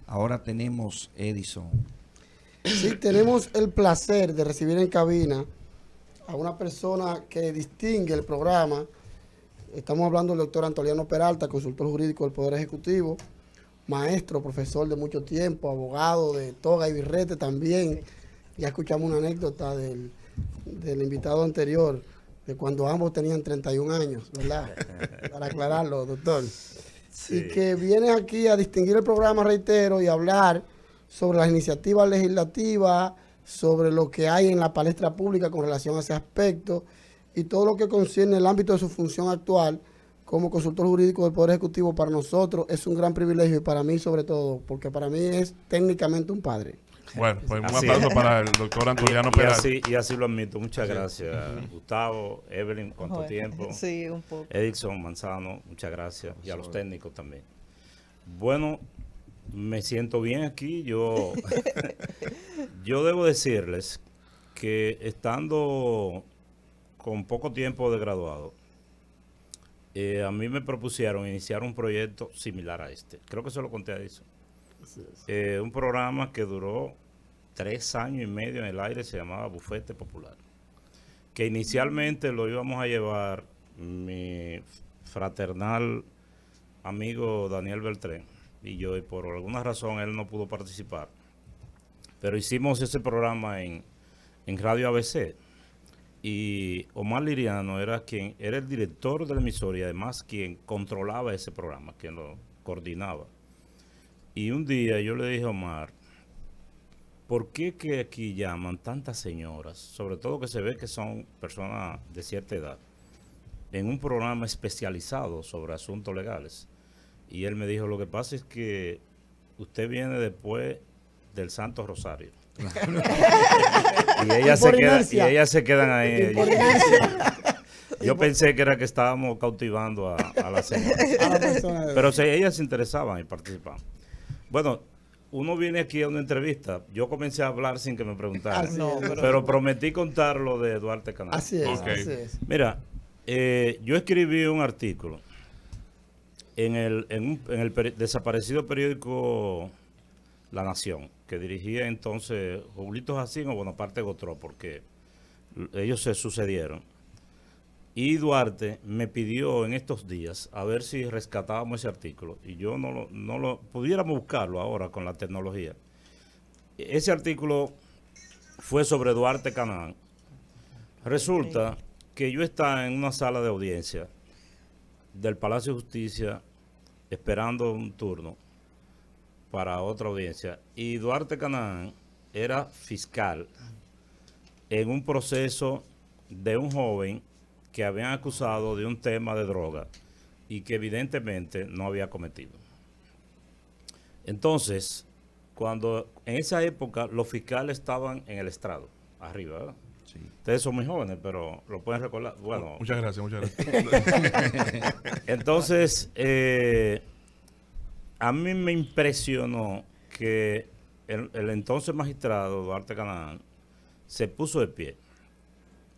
Ahora tenemos Edison. Sí, tenemos el placer de recibir en cabina a una persona que distingue el programa. Estamos hablando del doctor Antoliano Peralta, consultor jurídico del Poder Ejecutivo, maestro, profesor de mucho tiempo, abogado de toga y birrete también. Ya escuchamos una anécdota del invitado anterior, de cuando ambos tenían 31 años, ¿verdad? Para aclararlo, doctor. Sí. Y que viene aquí a distinguir el programa, reitero, y hablar sobre las iniciativas legislativas, sobre lo que hay en la palestra pública con relación a ese aspecto y todo lo que concierne el ámbito de su función actual como consultor jurídico del Poder Ejecutivo. Para nosotros es un gran privilegio y para mí sobre todo, porque para mí es técnicamente un padre. Bueno, pues un aplauso para el doctor Antoliano Peralta. Y así lo admito. Muchas gracias, Gustavo, Evelyn, ¿cuánto tiempo? Sí, un poco. Edison Manzano, muchas gracias. Y a los técnicos también. Bueno, me siento bien aquí. Yo debo decirles que estando con poco tiempo de graduado, a mí me propusieron iniciar un proyecto similar a este. Creo que se lo conté a Edison. Un programa que duró 3 años y medio en el aire, se llamaba Bufete Popular, que inicialmente lo íbamos a llevar mi fraternal amigo Daniel Beltré y yo, y por alguna razón él no pudo participar, pero hicimos ese programa en Radio ABC y Omar Liriano era el director de la emisora y además quien controlaba ese programa, quien lo coordinaba. Y un día yo le dije a Omar, ¿por qué que aquí llaman tantas señoras, sobre todo que se ve que son personas de cierta edad, en un programa especializado sobre asuntos legales? Y él me dijo, lo que pasa es que usted viene después del Santo Rosario. y ellas se quedan ahí. Yo pensé que era que estábamos cautivando a las señoras. Pero si ellas se interesaban y participaban. Bueno, uno viene aquí a una entrevista. Yo comencé a hablar sin que me preguntaran. Pero prometí contar lo de Duarte Canal. Así es, Okay. así es. Mira, yo escribí un artículo en el desaparecido periódico La Nación, que dirigía entonces Julito Jacín o Bonaparte Gotró, porque ellos se sucedieron. Y Duarte me pidió en estos días a ver si rescatábamos ese artículo. Y yo no lo pudiéramos buscarlo ahora con la tecnología. Ese artículo fue sobre Duarte Canaán. Resulta que yo estaba en una sala de audiencia del Palacio de Justicia esperando un turno para otra audiencia. Y Duarte Canaán era fiscal en un proceso de un joven que habían acusado de un tema de droga y que evidentemente no había cometido. Entonces, cuando en esa época los fiscales estaban en el estrado, arriba, ¿verdad? Sí. Ustedes son muy jóvenes, pero lo pueden recordar. Bueno, muchas gracias. Entonces, a mí me impresionó que el entonces magistrado Duarte Canaán se puso de pie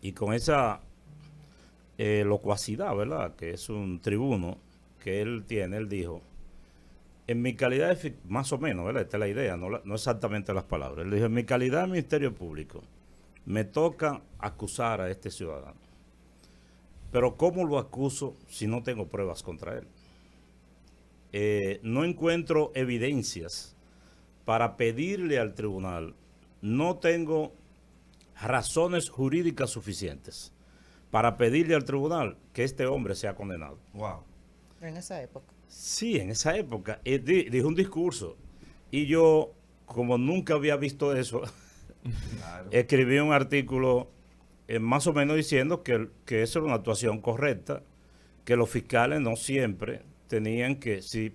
y con esa locuacidad, ¿verdad? Que es un tribuno que él tiene, él dijo, en mi calidad de, más o menos, ¿verdad? Esta es la idea, no exactamente las palabras. Él dijo, en mi calidad de Ministerio Público, me toca acusar a este ciudadano. Pero ¿cómo lo acuso si no tengo pruebas contra él? No encuentro evidencias para pedirle al tribunal, no tengo razones jurídicas suficientes para pedirle al tribunal que este hombre sea condenado. Wow. En esa época. Sí, en esa época. Dijo un discurso. Y yo, como nunca había visto eso, claro, escribí un artículo más o menos diciendo que eso era una actuación correcta, que los fiscales no siempre tenían que, si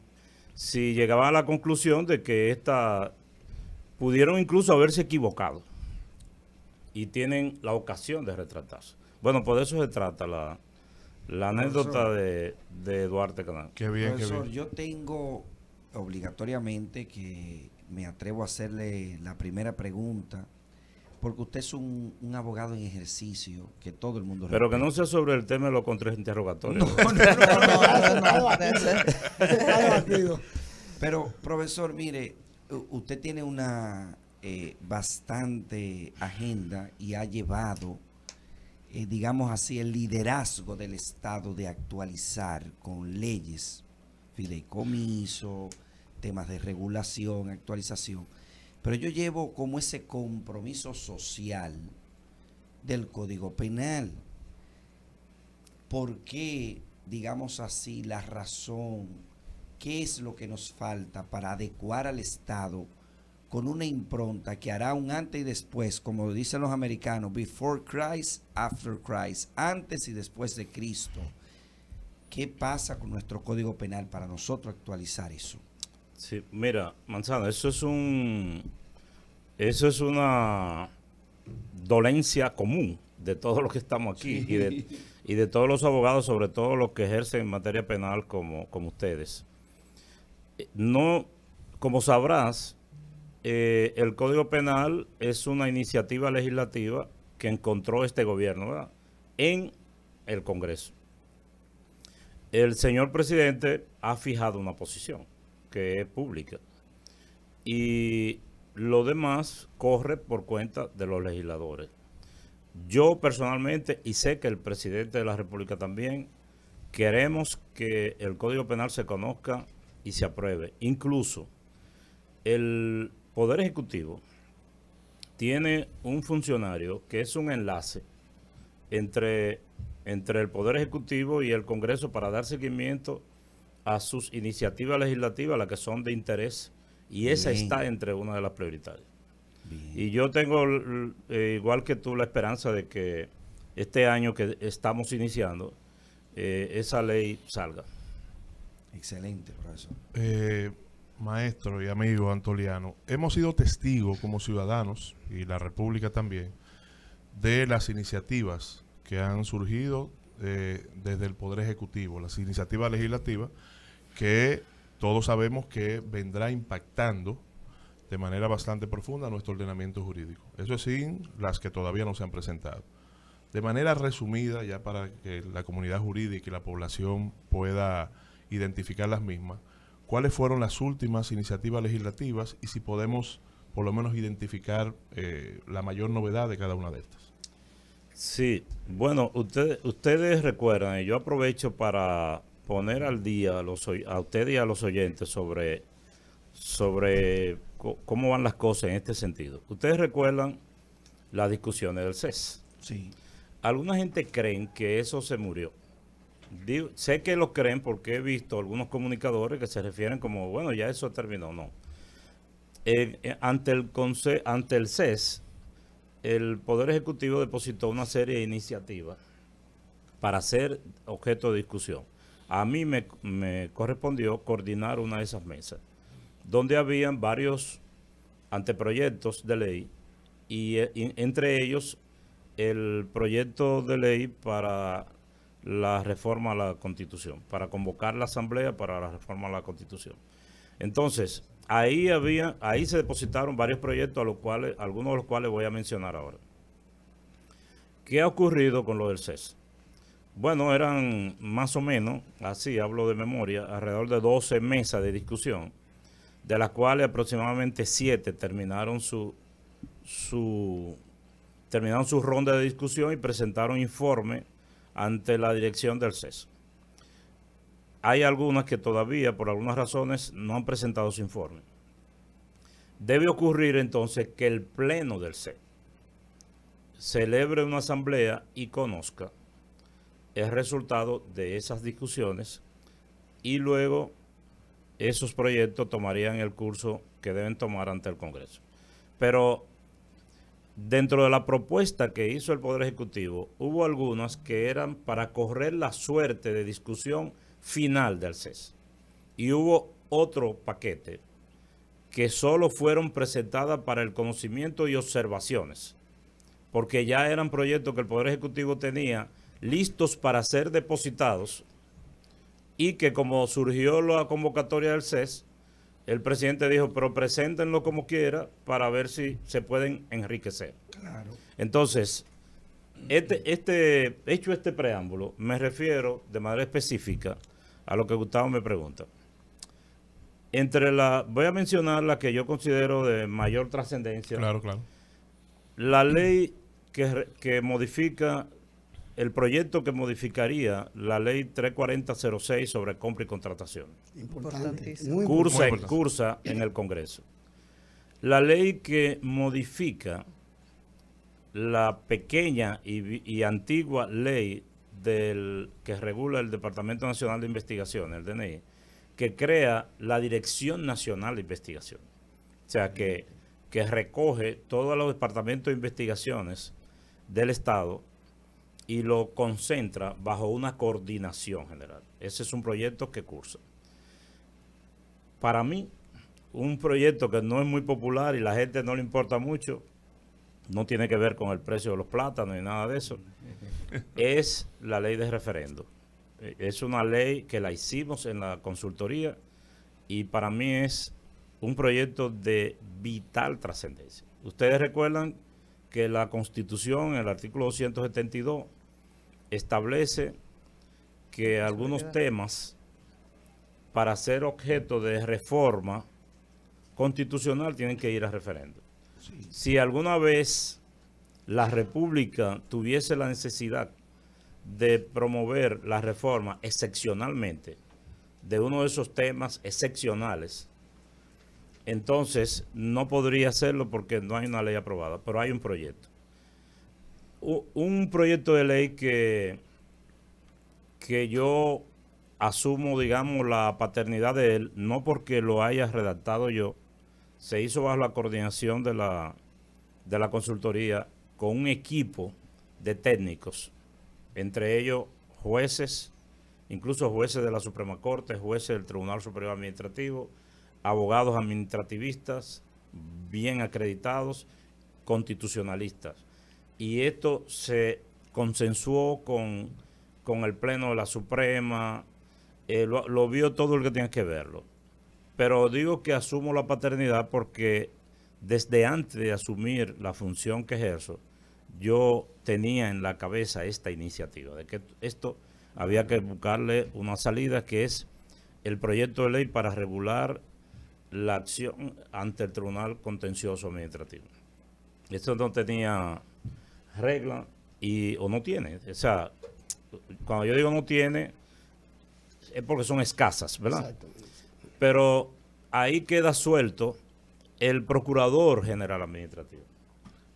llegaban a la conclusión de que pudieron incluso haberse equivocado y tienen la ocasión de retratarse. Bueno, por eso se trata la anécdota de Duarte Canaán. Qué bien, Profesor, qué bien. yo tengo obligatoriamente que me atrevo a hacerle la primera pregunta, porque usted es un abogado en ejercicio que todo el mundo Pero respeta. que no sea sobre el tema de los contrainterrogatorios. Pero, profesor, mire, usted tiene una bastante agenda y ha llevado, digamos así, el liderazgo del Estado de actualizar con leyes, fideicomiso, temas de regulación, actualización. Pero yo llevo como ese compromiso social del Código Penal. ¿Por qué, digamos así, la razón, qué es lo que nos falta para adecuar al Estado con una impronta que hará un antes y después, como dicen los americanos, before Christ, after Christ, antes y después de Cristo? ¿Qué pasa con nuestro Código Penal para nosotros actualizar eso? Sí, mira, Manzano, eso es una dolencia común de todos los que estamos aquí, sí, y de todos los abogados, sobre todo los que ejercen en materia penal como ustedes. No, como sabrás, el Código Penal es una iniciativa legislativa que encontró este gobierno, ¿verdad?, en el Congreso. El señor presidente ha fijado una posición que es pública y lo demás corre por cuenta de los legisladores. Yo personalmente, y sé que el presidente de la República también, queremos que el Código Penal se conozca y se apruebe. Incluso el Poder Ejecutivo tiene un funcionario que es un enlace entre el Poder Ejecutivo y el Congreso para dar seguimiento a sus iniciativas legislativas, las que son de interés, y esa está entre una de las prioritarias. Bien. Y yo tengo, igual que tú, la esperanza de que este año que estamos iniciando, esa ley salga. Excelente, profesor. Maestro y amigo Antoliano, hemos sido testigos como ciudadanos, y la República también, de las iniciativas que han surgido desde el Poder Ejecutivo, las iniciativas legislativas que todos sabemos que vendrá impactando de manera bastante profunda nuestro ordenamiento jurídico. Eso es sin las que todavía no se han presentado. De manera resumida, ya para que la comunidad jurídica y la población pueda identificar las mismas, ¿cuáles fueron las últimas iniciativas legislativas y si podemos por lo menos identificar la mayor novedad de cada una de estas? Sí, bueno, ustedes recuerdan, y yo aprovecho para poner al día a ustedes y a los oyentes sobre cómo van las cosas en este sentido. Ustedes recuerdan las discusiones del CES. Sí. Alguna gente creen que eso se murió. Sé que lo creen porque he visto algunos comunicadores que se refieren como, bueno, ya eso terminó. No. Ante el CES, el Poder Ejecutivo depositó una serie de iniciativas para ser objeto de discusión. A mí me correspondió coordinar una de esas mesas, donde habían varios anteproyectos de ley y entre ellos el proyecto de ley para la reforma a la Constitución, para convocar la Asamblea para la reforma a la Constitución. Entonces, ahí se depositaron varios proyectos, algunos de los cuales voy a mencionar ahora. ¿Qué ha ocurrido con lo del CES? Bueno, eran más o menos, así hablo de memoria, alrededor de 12 mesas de discusión, de las cuales aproximadamente 7 terminaron su ronda de discusión y presentaron informe ante la dirección del CES. Hay algunas que todavía, por algunas razones, no han presentado su informe. Debe ocurrir entonces que el Pleno del CES celebre una asamblea y conozca el resultado de esas discusiones y luego esos proyectos tomarían el curso que deben tomar ante el Congreso. Pero dentro de la propuesta que hizo el Poder Ejecutivo, hubo algunas que eran para correr la suerte de discusión final del CES. Y hubo otro paquete que solo fueron presentadas para el conocimiento y observaciones, porque ya eran proyectos que el Poder Ejecutivo tenía listos para ser depositados y que como surgió la convocatoria del CES, el presidente dijo, pero preséntenlo como quiera para ver si se pueden enriquecer. Claro. Entonces, hecho este preámbulo, me refiero de manera específica a lo que Gustavo me pregunta. voy a mencionar la que yo considero de mayor trascendencia. Claro, claro. La ley que modifica, el proyecto que modificaría la ley 34006 sobre compra y contratación. Importante. Muy Cursa en el Congreso. La ley que modifica la pequeña y antigua ley que regula el Departamento Nacional de Investigación, el DNI, que crea la Dirección Nacional de Investigación. O sea, que recoge todos los departamentos de investigaciones del Estado y lo concentra bajo una coordinación general. Ese es un proyecto que cursa. Para mí, un proyecto que no es muy popular y la gente no le importa mucho, no tiene que ver con el precio de los plátanos ni nada de eso, es la ley de referendo. Es una ley que la hicimos en la consultoría y para mí es un proyecto de vital trascendencia. Ustedes recuerdan que la Constitución, en el artículo 272, establece que algunos temas para ser objeto de reforma constitucional tienen que ir a referendo. Sí. Si alguna vez la República tuviese la necesidad de promover la reforma excepcionalmente de uno de esos temas excepcionales, entonces no podría hacerlo porque no hay una ley aprobada, pero hay un proyecto. Un proyecto de ley que yo asumo, digamos, la paternidad de él, no porque lo haya redactado yo, se hizo bajo la coordinación de la consultoría con un equipo de técnicos, entre ellos jueces, incluso jueces de la Suprema Corte, jueces del Tribunal Superior Administrativo, abogados administrativistas bien acreditados, constitucionalistas. Y esto se consensuó con el Pleno de la Suprema, lo vio todo el que tenía que verlo. Pero digo que asumo la paternidad porque desde antes de asumir la función que ejerzo, yo tenía en la cabeza esta iniciativa, de que esto había que buscarle una salida, que es el proyecto de ley para regular la acción ante el Tribunal Contencioso Administrativo. Esto no tenía regla o no tiene. O sea, cuando yo digo no tiene, es porque son escasas, ¿verdad? Exacto. Pero ahí queda suelto el Procurador General Administrativo,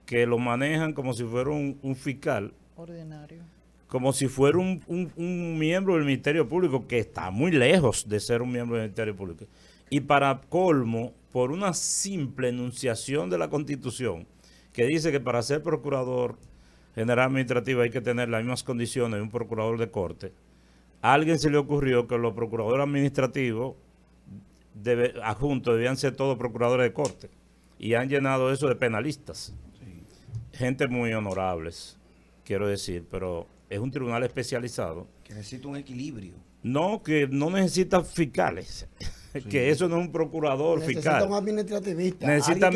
que lo manejan como si fuera un fiscal ordinario, como si fuera un miembro del Ministerio Público, que está muy lejos de ser un miembro del Ministerio Público. Y para colmo, por una simple enunciación de la Constitución, que dice que para ser Procurador General Administrativo hay que tener las mismas condiciones de un Procurador de Corte, a alguien se le ocurrió que los Procuradores Administrativos adjuntos debían ser todos Procuradores de Corte, y han llenado eso de penalistas. Sí. Gente muy honorables, quiero decir, pero es un tribunal especializado. Que necesita un equilibrio. No, que no necesita fiscales. Sí. Que eso no es un procurador fiscal. Necesita un administrativista. Necesita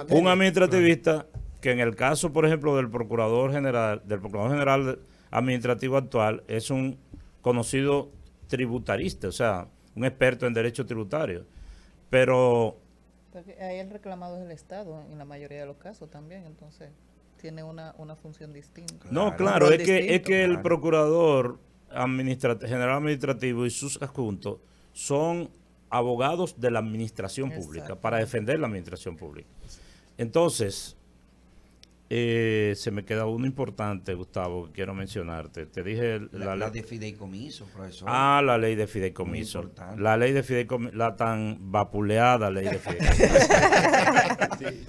un administrativista que en el caso, por ejemplo, del Procurador General Administrativo actual, es un conocido tributarista, o sea, un experto en derecho tributario. Pero porque ahí el reclamado es el Estado en la mayoría de los casos también, entonces tiene una función distinta. No, claro, es que el Procurador General Administrativo y sus adjuntos son abogados de la administración pública, para defender la administración pública. Entonces, se me queda uno importante, Gustavo, que quiero mencionarte. Te dije la ley de fideicomiso, profesor. Ah, la ley de fideicomiso. La ley de fideicomiso, la tan vapuleada ley de fideicomiso. Sí.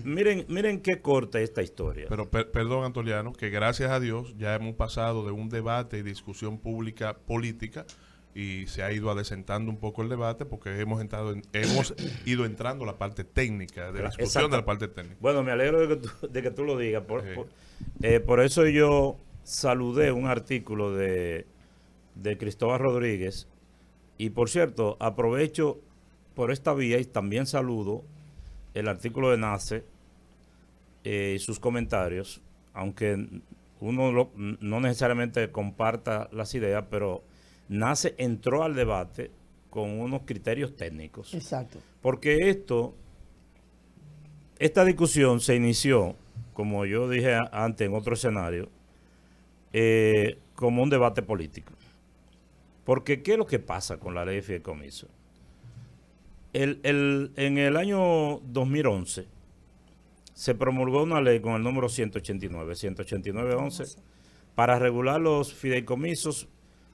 Miren qué corta esta historia. Pero perdón, Antoliano, que gracias a Dios ya hemos pasado de un debate y discusión pública política y se ha ido adesentando un poco el debate porque hemos ido entrando a la parte técnica, de la discusión de la parte técnica. Bueno, me alegro de que tú lo digas. Por eso yo saludé un artículo de Cristóbal Rodríguez y, por cierto, aprovecho por esta vía y también saludo el artículo de NACE y sus comentarios, aunque uno no necesariamente comparta las ideas, pero NACE entró al debate con unos criterios técnicos. Exacto. Porque esta discusión se inició, como yo dije antes en otro escenario, como un debate político. Porque, ¿qué es lo que pasa con la ley de fideicomiso? En el año 2011 se promulgó una ley con el número 189-11, para regular los fideicomisos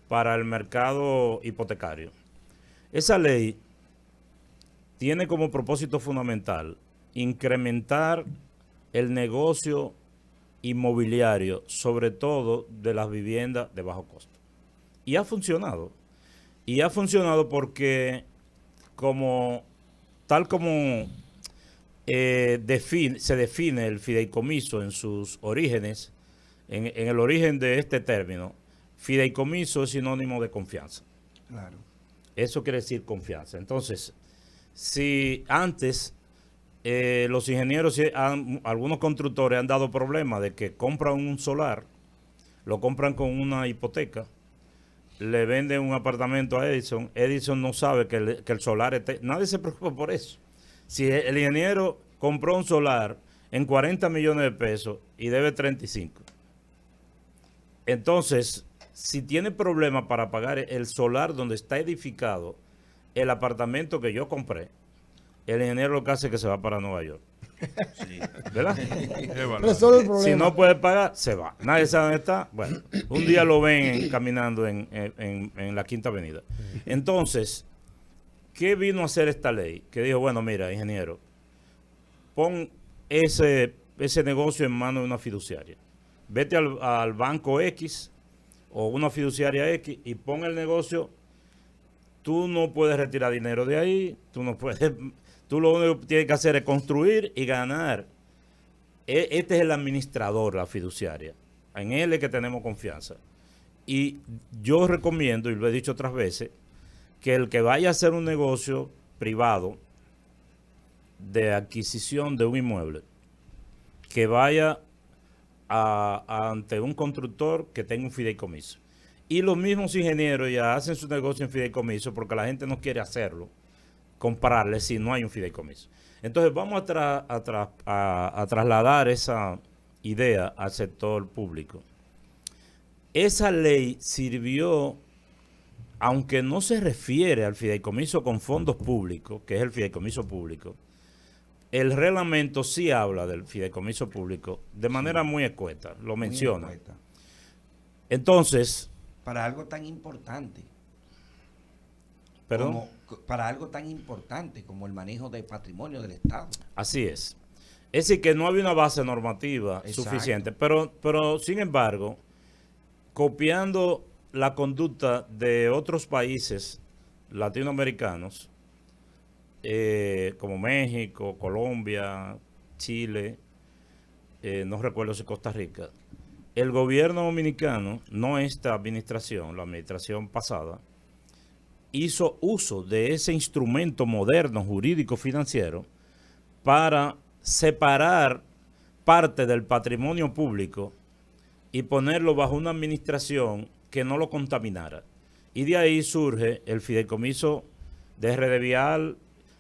para el mercado hipotecario. Esa ley tiene como propósito fundamental incrementar el negocio inmobiliario, sobre todo de las viviendas de bajo costo. Y ha funcionado. Y ha funcionado porque tal como se define el fideicomiso en sus orígenes, en el origen de este término, fideicomiso es sinónimo de confianza. Claro. Eso quiere decir confianza. Entonces, si antes los ingenieros, algunos constructores han dado problemas de que compran un solar, lo compran con una hipoteca, le venden un apartamento a Edison, Edison no sabe que el solar nadie se preocupa por eso. Si el ingeniero compró un solar en 40 millones de pesos y debe 35. Entonces, si tiene problemas para pagar el solar donde está edificado el apartamento que yo compré, el ingeniero lo que hace es que se va para Nueva York. Sí. ¿Verdad? Resuelve el problema. Si no puede pagar, se va. Nadie sabe dónde está. Bueno, un día lo ven caminando en la Quinta Avenida. Entonces, ¿qué vino a hacer esta ley? Que dijo, bueno, mira, ingeniero, pon ese negocio en manos de una fiduciaria. Vete al banco X o una fiduciaria X y pon el negocio. Tú no puedes retirar dinero de ahí, tú lo único que tienes que hacer es construir y ganar. Este es el administrador, la fiduciaria. En él es que tenemos confianza. Y yo recomiendo, y lo he dicho otras veces, que el que vaya a hacer un negocio privado de adquisición de un inmueble, que vaya ante un constructor que tenga un fideicomiso. Y los mismos ingenieros ya hacen su negocio en fideicomiso porque la gente no quiere hacerlo, comprarle si no hay un fideicomiso. Entonces vamos a trasladar esa idea al sector público. Esa ley sirvió, aunque no se refiere al fideicomiso con fondos públicos, que es el fideicomiso público, el reglamento sí habla del fideicomiso público de manera muy escueta, lo menciona. Entonces, para algo tan importante. ¿Perdón? Para algo tan importante como el manejo del patrimonio del Estado. Así es. Es decir, que no había una base normativa suficiente, pero sin embargo, copiando la conducta de otros países latinoamericanos, como México, Colombia, Chile, no recuerdo si Costa Rica, el gobierno dominicano, no esta administración, la administración pasada, hizo uso de ese instrumento moderno, jurídico, financiero, para separar parte del patrimonio público y ponerlo bajo una administración que no lo contaminara. Y de ahí surge el fideicomiso de RD Vial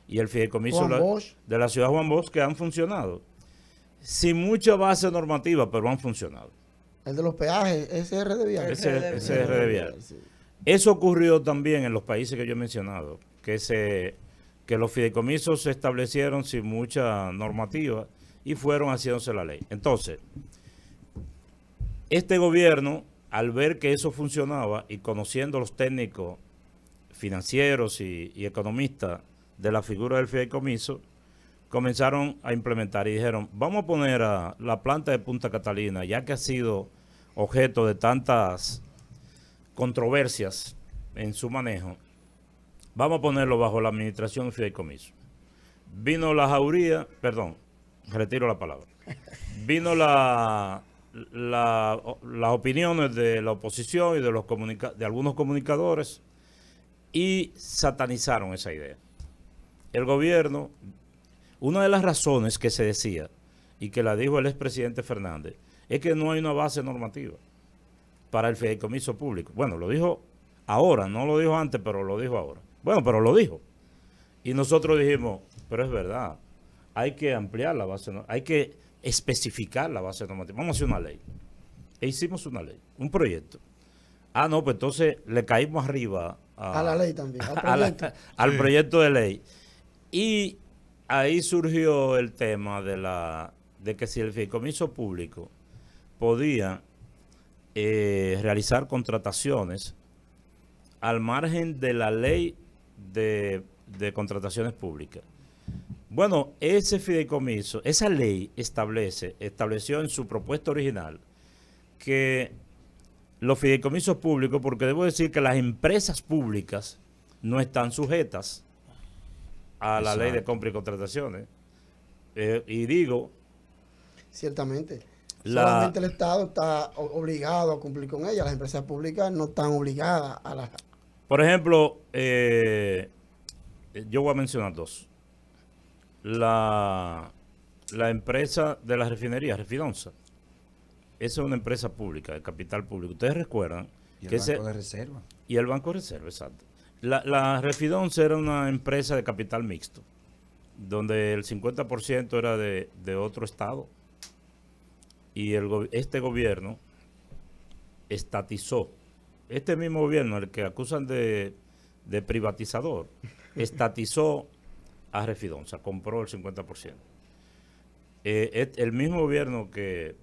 y el fideicomiso de la ciudad Juan Bosch, que han funcionado. Sin mucha base normativa, pero han funcionado. El de los peajes, ese RD Vial. Ese RD Vial. Eso ocurrió también en los países que yo he mencionado, que los fideicomisos se establecieron sin mucha normativa y fueron haciéndose la ley. Entonces, este gobierno, al ver que eso funcionaba y conociendo los técnicos financieros y economistas de la figura del fideicomiso, comenzaron a implementar y dijeron, vamos a poner a la planta de Punta Catalina, ya que ha sido objeto de tantas controversias en su manejo, vamos a ponerlo bajo la administración del fideicomiso. Vino la jauría, perdón, retiro la palabra, vino las opiniones de la oposición y de algunos comunicadores y satanizaron esa idea. El gobierno, una de las razones que se decía y que la dijo el expresidente Fernández, es que no hay una base normativa para el fideicomiso público. Bueno, lo dijo ahora, no lo dijo antes, pero lo dijo ahora. Bueno, pero lo dijo. Y nosotros dijimos, pero es verdad, hay que ampliar la base, hay que especificar la base normativa. Vamos a hacer una ley. E hicimos una ley, un proyecto. Ah, no, pues entonces le caímos arriba A la ley también, al proyecto. al Sí. proyecto de ley. Y ahí surgió el tema de que si el fideicomiso público podía realizar contrataciones al margen de la ley de contrataciones públicas. Bueno, ese fideicomiso, esa ley estableció en su propuesta original que los fideicomisos públicos, porque debo decir que las empresas públicas no están sujetas a la ley de Exacto. compra y contrataciones. Y digo, Ciertamente. La- Solamente el Estado está obligado a cumplir con ella. Las empresas públicas no están obligadas a la... por ejemplo, yo voy a mencionar dos. La empresa de la refinería, Refidonza, esa es una empresa pública, de capital público. Ustedes recuerdan Y el que Banco de Reserva. y el Banco de Reserva, exacto. La Refidonza era una empresa de capital mixto, donde el 50% era de otro estado. Y este gobierno estatizó. Este mismo gobierno, el que acusan de privatizador, estatizó a Refidonza, compró el 50%. El mismo gobierno que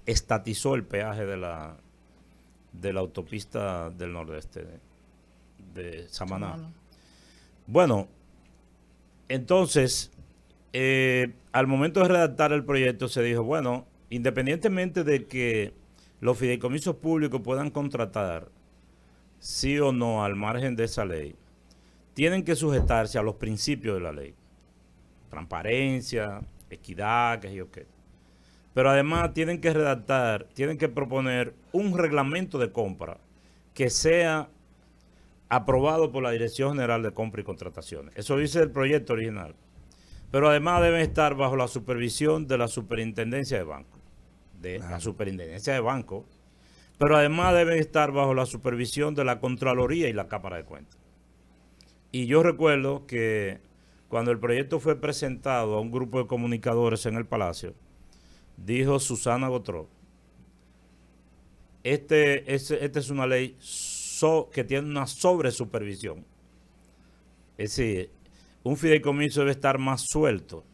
estatizó el peaje de la autopista del nordeste de Samaná. Samaná. Bueno, entonces, al momento de redactar el proyecto se dijo, bueno, independientemente de que los fideicomisos públicos puedan contratar, sí o no, al margen de esa ley, tienen que sujetarse a los principios de la ley. Transparencia, equidad, qué sé yo qué. Pero además tienen que redactar, tienen que proponer un reglamento de compra que sea aprobado por la Dirección General de Compra y Contrataciones. Eso dice el proyecto original. Pero además deben estar bajo la supervisión de la Superintendencia de Banco. De la Superintendencia de Banco. Pero además deben estar bajo la supervisión de la Contraloría y la Cámara de Cuentas. Y yo recuerdo que cuando el proyecto fue presentado a un grupo de comunicadores en el Palacio, dijo Susana Gotró, esta es una ley que tiene una sobresupervisión. Es decir, un fideicomiso debe estar más suelto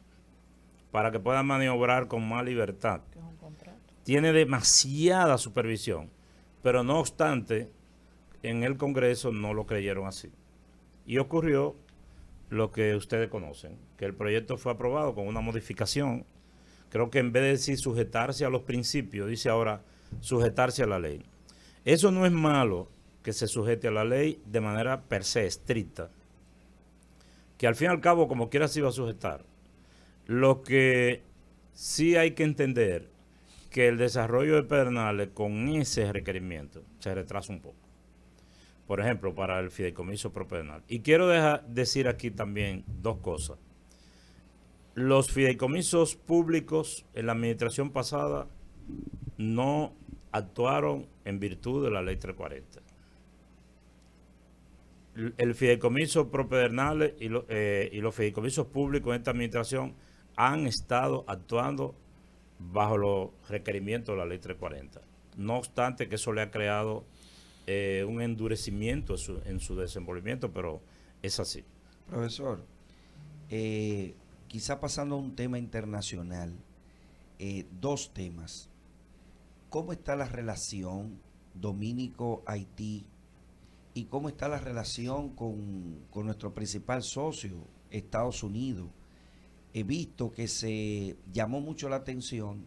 para que pueda maniobrar con más libertad. Que es un contrato. Tiene demasiada supervisión, pero no obstante, en el Congreso no lo creyeron así. Y ocurrió lo que ustedes conocen, que el proyecto fue aprobado con una modificación. Creo que en vez de decir sujetarse a los principios, dice ahora sujetarse a la ley. Eso no es malo, que se sujete a la ley de manera per se estricta, que al fin y al cabo como quiera se iba a sujetar. Lo que sí hay que entender que el desarrollo de Pedernales con ese requerimiento se retrasa un poco. Por ejemplo, para el fideicomiso pro Pedernales. Y quiero decir aquí también dos cosas. Los fideicomisos públicos en la administración pasada no actuaron en virtud de la ley 340. El fideicomiso pro Pedernales y los fideicomisos públicos en esta administración han estado actuando bajo los requerimientos de la ley 340. No obstante que eso le ha creado un endurecimiento en su desenvolvimiento, pero es así. Profesor, quizá pasando a un tema internacional, dos temas. ¿Cómo está la relación Dominico-Haití y cómo está la relación con nuestro principal socio, Estados Unidos? He visto que se llamó mucho la atención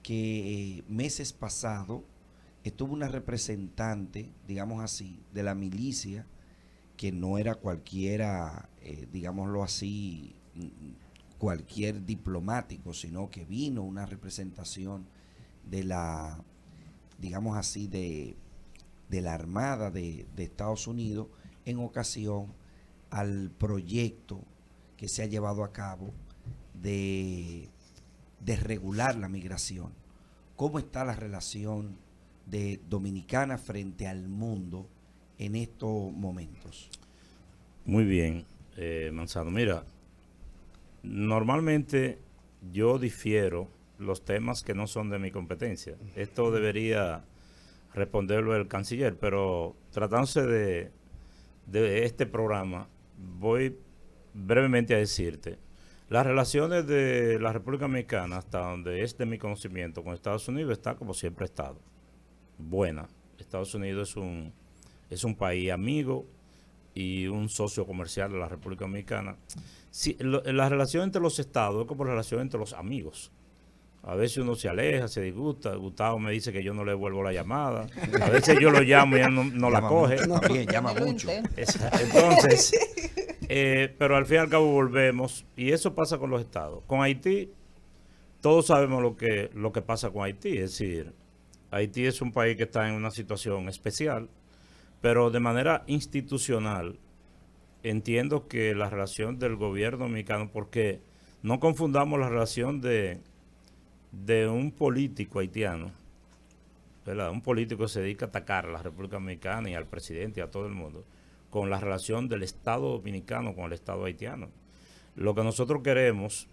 que meses pasados estuvo una representante, digamos así, de la milicia, que no era cualquiera, digámoslo así, cualquier diplomático, sino que vino una representación de la, digamos así, de la Armada de Estados Unidos en ocasión al proyecto que se ha llevado a cabo de regular la migración. ¿Cómo está la relación de Dominicana frente al mundo en estos momentos? Muy bien, Manzano. Mira, normalmente yo difiero los temas que no son de mi competencia. Esto debería responderlo el canciller, pero tratándose de este programa, voy brevemente a decirte, las relaciones de la República Dominicana, hasta donde es de mi conocimiento, con Estados Unidos está como siempre ha estado, buena. Estados Unidos es un país amigo y un socio comercial de la República Dominicana. Sí, la relación entre los estados es como la relación entre los amigos. A veces uno se aleja, se disgusta. Gustavo me dice que yo no le vuelvo la llamada. A veces yo lo llamo y él no la coge. También llama Ni lo mucho. intenta. Entonces, pero al fin y al cabo volvemos. Y eso pasa con los estados. Con Haití, todos sabemos lo que pasa con Haití. Es decir, Haití es un país que está en una situación especial, pero de manera institucional entiendo que la relación del gobierno dominicano, porque no confundamos la relación de un político haitiano, ¿verdad? Un político que se dedica a atacar a la República Dominicana y al presidente y a todo el mundo, con la relación del Estado dominicano con el Estado haitiano. Lo que nosotros queremos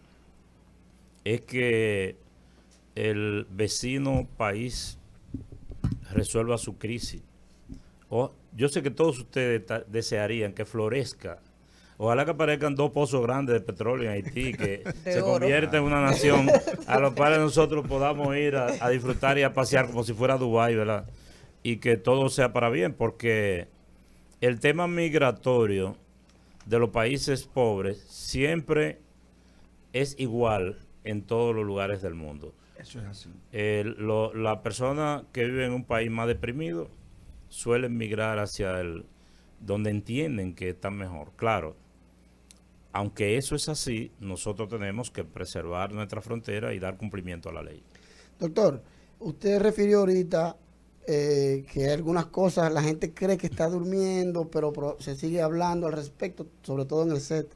es que el vecino país resuelva su crisis. Yo sé que todos ustedes desearían que florezca. Ojalá que aparezcan 2 pozos grandes de petróleo en Haití, que se convierta en una nación a los cuales nosotros podamos ir a disfrutar y a pasear como si fuera Dubái, ¿verdad? Y que todo sea para bien, porque el tema migratorio de los países pobres siempre es igual en todos los lugares del mundo. Eso es así. La persona que vive en un país más deprimido suelen migrar hacia donde entienden que están mejor. Claro, aunque eso es así, nosotros tenemos que preservar nuestra frontera y dar cumplimiento a la ley. Doctor, usted refirió ahorita que hay algunas cosas, la gente cree que está durmiendo, pero se sigue hablando al respecto, sobre todo en el set.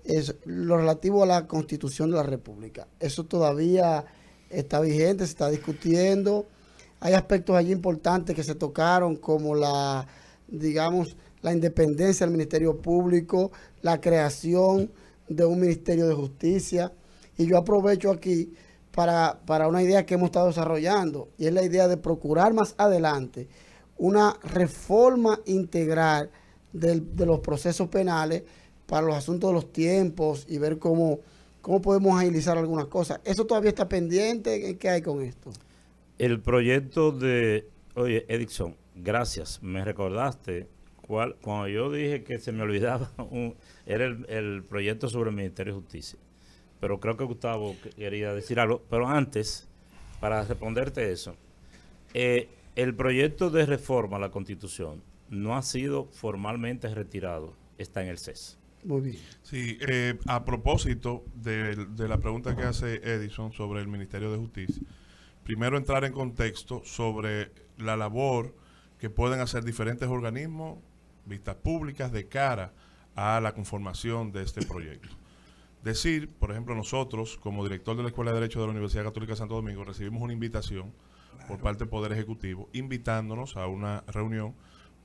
Es lo relativo a la Constitución de la República. Eso todavía está vigente, se está discutiendo. Hay aspectos allí importantes que se tocaron, como la independencia del Ministerio Público, la creación de un Ministerio de Justicia. Y yo aprovecho aquí para una idea que hemos estado desarrollando, y es la idea de procurar más adelante una reforma integral de los procesos penales para los asuntos de los tiempos y ver cómo podemos agilizar algunas cosas. ¿Eso todavía está pendiente? ¿Qué hay con esto? El proyecto oye, Edison, gracias, me recordaste cuando yo dije que se me olvidaba, era el proyecto sobre el Ministerio de Justicia. Pero creo que Gustavo quería decir algo. Pero antes, para responderte eso, el proyecto de reforma a la Constitución no ha sido formalmente retirado, está en el CES. Muy bien. Sí, a propósito de la pregunta que hace Edison sobre el Ministerio de Justicia, primero entrar en contexto sobre la labor que pueden hacer diferentes organismos, vistas públicas, de cara a la conformación de este proyecto. Decir, por ejemplo, nosotros, como director de la Escuela de Derecho de la Universidad Católica de Santo Domingo, recibimos una invitación por parte del Poder Ejecutivo, invitándonos a una reunión,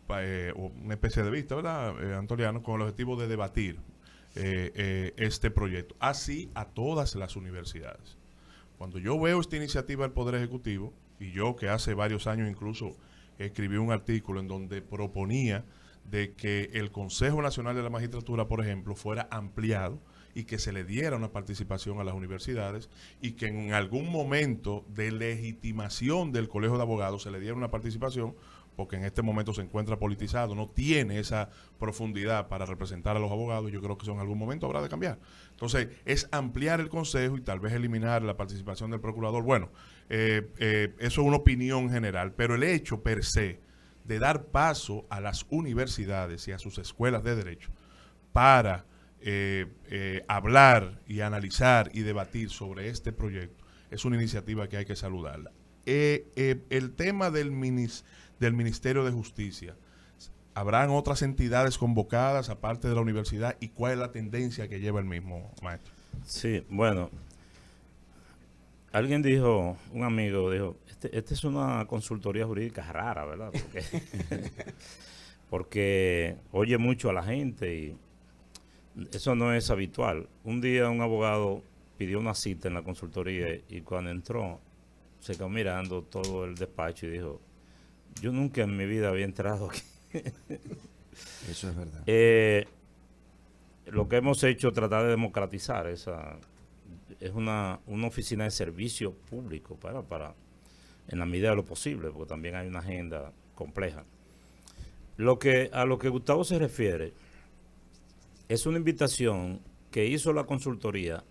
o una especie de vista, ¿verdad, Antoliano?, con el objetivo de debatir este proyecto, así a todas las universidades. Cuando yo veo esta iniciativa del Poder Ejecutivo, y yo que hace varios años incluso escribí un artículo en donde proponía de que el Consejo Nacional de la Magistratura, por ejemplo, fuera ampliado y que se le diera una participación a las universidades y que en algún momento de legitimación del Colegio de Abogados se le diera una participación, porque en este momento se encuentra politizado, no tiene esa profundidad para representar a los abogados. Yo creo que eso en algún momento habrá de cambiar. Entonces, es ampliar el consejo y tal vez eliminar la participación del procurador. Bueno, eso es una opinión general, pero el hecho per se de dar paso a las universidades y a sus escuelas de derecho para hablar y analizar y debatir sobre este proyecto es una iniciativa que hay que saludarla. El tema del Ministerio de Justicia, ¿habrán otras entidades convocadas aparte de la universidad? ¿Y cuál es la tendencia que lleva el mismo, maestro? Sí, bueno, alguien dijo, un amigo dijo, este es una consultoría jurídica rara, ¿verdad? Porque porque oye mucho a la gente y eso no es habitual. Un día un abogado pidió una cita en la consultoría y cuando entró se quedó mirando todo el despacho y dijo, yo nunca en mi vida había entrado aquí. Eso es verdad. Lo que hemos hecho es tratar de democratizar esa. Es una oficina de servicio público para en la medida de lo posible, porque también hay una agenda compleja. A lo que Gustavo se refiere es una invitación que hizo la consultoría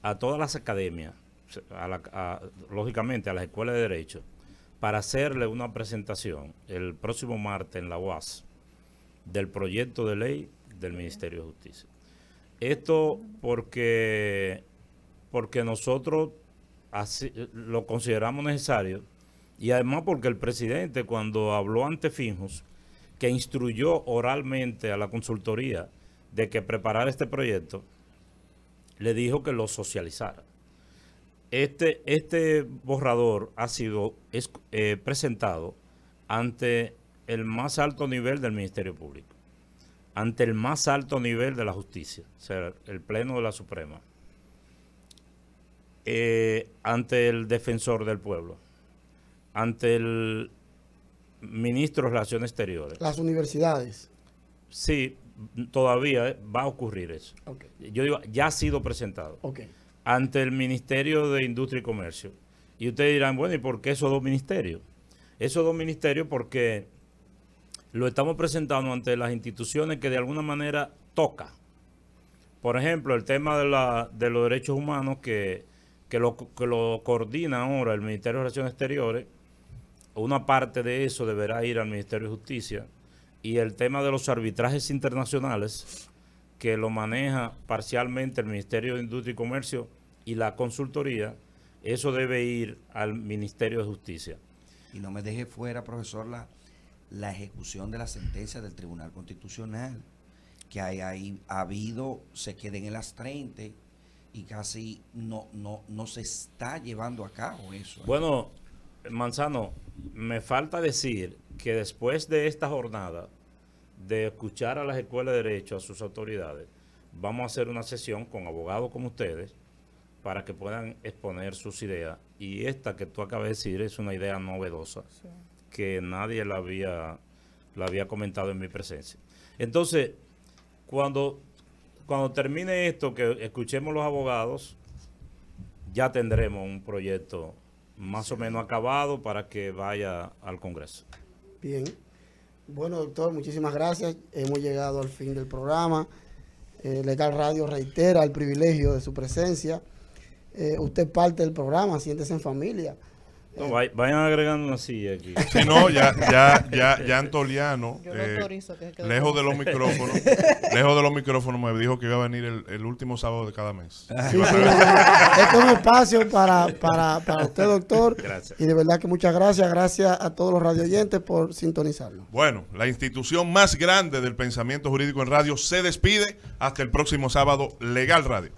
a todas las academias, lógicamente a las escuelas de derecho, para hacerle una presentación el próximo martes en la UAS del proyecto de ley del Ministerio de Justicia. Esto porque nosotros así, lo consideramos necesario y además porque el presidente cuando habló ante Finjus, que instruyó oralmente a la consultoría de que preparara este proyecto, le dijo que lo socializara. Este borrador ha sido presentado ante el más alto nivel del Ministerio Público, ante el más alto nivel de la justicia, o sea, el Pleno de la Suprema, ante el Defensor del Pueblo, ante el Ministro de Relaciones Exteriores. Las universidades. Sí, todavía va a ocurrir eso. Okay. Yo digo, ya ha sido presentado. Okay. Ante el Ministerio de Industria y Comercio. Y ustedes dirán, bueno, ¿y por qué esos dos ministerios? Esos dos ministerios porque lo estamos presentando ante las instituciones que de alguna manera toca. Por ejemplo, el tema de los derechos humanos que lo coordina ahora el Ministerio de Relaciones Exteriores. Una parte de eso deberá ir al Ministerio de Justicia. Y el tema de los arbitrajes internacionales, que lo maneja parcialmente el Ministerio de Industria y Comercio y la consultoría, eso debe ir al Ministerio de Justicia. Y no me deje fuera, profesor, la ejecución de la sentencia del Tribunal Constitucional, que ha habido, se queden en las 30 y casi no se está llevando a cabo eso. Bueno, Manzano, me falta decir que después de esta jornada de escuchar a las escuelas de derecho, a sus autoridades, vamos a hacer una sesión con abogados como ustedes para que puedan exponer sus ideas. Y esta que tú acabas de decir es una idea novedosa, sí, que nadie la había comentado en mi presencia. Entonces, cuando termine esto, que escuchemos los abogados, ya tendremos un proyecto más o menos acabado para que vaya al Congreso. Bien. Bueno, doctor, muchísimas gracias. Hemos llegado al fin del programa. Legal Radio reitera el privilegio de su presencia. Usted parte del programa, siéntese en familia. No, vayan agregando una silla aquí. Si no, ya Antoliano, lejos de los micrófonos, me dijo que iba a venir el último sábado de cada mes. Sí, este es un espacio para usted, doctor. Gracias. Y de verdad que muchas gracias. Gracias a todos los radioyentes por sintonizarnos. Bueno, la institución más grande del pensamiento jurídico en radio se despide hasta el próximo sábado. Legal Radio.